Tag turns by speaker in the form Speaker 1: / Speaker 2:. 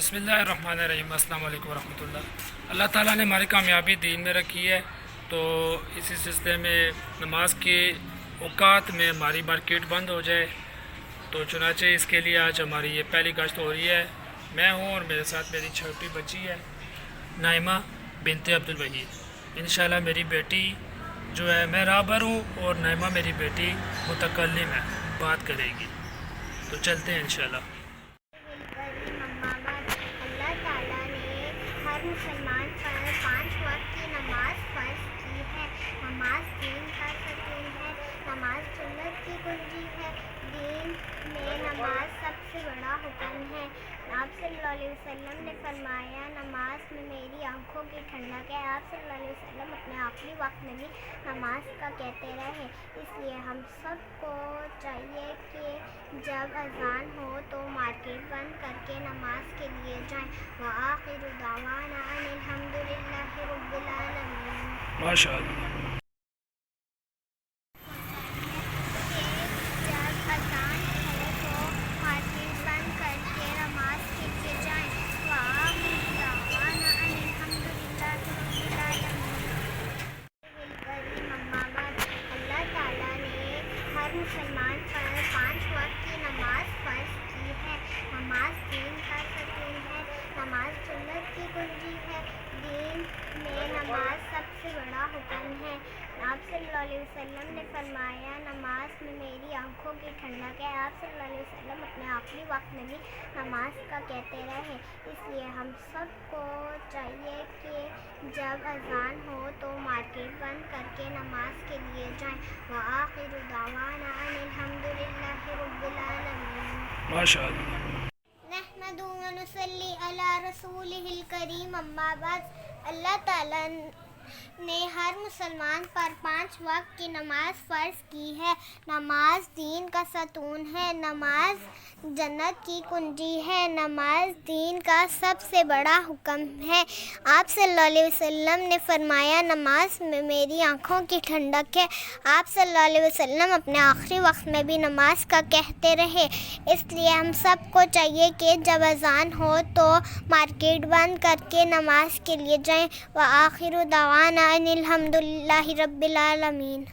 Speaker 1: بسم اللہ الرحمن الرحیم۔ السلام علیکم ورحمۃ اللہ۔ اللہ تعالیٰ نے ہماری کامیابی دین میں رکھی ہے، تو اسی سلسلے میں نماز کے اوقات میں ہماری مارکیٹ بند ہو جائے، تو چنانچہ اس کے لیے آج ہماری یہ پہلی گشت ہو رہی ہے۔ میں ہوں اور میرے ساتھ میری چھوٹی بچی ہے نائمہ بنت عبدالوحید۔ انشاءاللہ میری بیٹی جو ہے، میں رابر ہوں اور نائمہ میری بیٹی متکلم ہے، بات کرے گی، تو چلتے ہیں انشاءاللہ۔
Speaker 2: اللہ تعالیٰ نے ہر مسلمان پر 5 وقت کی نماز فرض کی ہے۔ نماز دین کا ستون ہے، نماز جنت کی کنجی ہے۔ دین میں نماز سب سے بڑا حکم ہے۔ آپ صلی اللہ علیہ وسلم نے فرمایا، نماز میں میری آنکھوں کی ٹھنڈک ہے۔ آپ صلی اللہ علیہ وسلم اپنے آخری وقت میں بھی نماز کا کہتے رہے، اس لیے ہم سب کو چاہیے کہ جب اذان ہو تو مارکیٹ بند کر کے نماز کے لیے جائیں۔ وآخر دعوانا ان الحمد للہ رب العالمین۔
Speaker 1: ماشاء اللہ۔
Speaker 2: جب اذان ہو تو مارکیٹ بند کر کے نماز کے لیے جائیں۔ وآخر دعوانا ان الحمد للہ رب العالمین۔ کریم اما بعد، اللہ تعالیٰ نے ہر مسلمان پر 5 وقت کی نماز فرض کی ہے۔ نماز دین کا ستون ہے، نماز جنت کی کنجی ہے۔ دین میں نماز سب سے بڑا حکم ہے۔ آپ صلی اللہ علیہ وسلم نے فرمایا، نماز میں میری آنکھوں کی ٹھنڈک ہے۔ آپ صلی اللہ علیہ وسلم اپنے آخری وقت میں بھی نماز کا کہتے رہے، اس لیے ہم سب کو چاہیے کہ جب اذان ہو تو مارکیٹ بند کر کے نماز کے لیے جائیں۔ وآخر دعوانا ان الحمد للہ رب العالمین۔
Speaker 1: ماشاء اللہ۔
Speaker 2: نحمد و نصلی علی رسولہ الکریم اما بعد، اللہ تعالیٰ نے ہر مسلمان پر 5 وقت کی نماز فرض کی ہے۔ نماز دین کا ستون ہے، نماز جنت کی کنجی ہے۔ نماز دین کا سب سے بڑا حکم ہے۔ آپ صلی اللہ علیہ وسلم نے فرمایا، نماز میں میری آنکھوں کی ٹھنڈک ہے۔ آپ صلی اللہ علیہ وسلم اپنے آخری وقت میں بھی نماز کا کہتے رہے، اس لیے ہم سب کو چاہیے کہ جب اذان ہو تو مارکیٹ بند کر کے نماز کے لیے جائیں۔ وآخر دعوانا ان الحمد للہ رب العالمین۔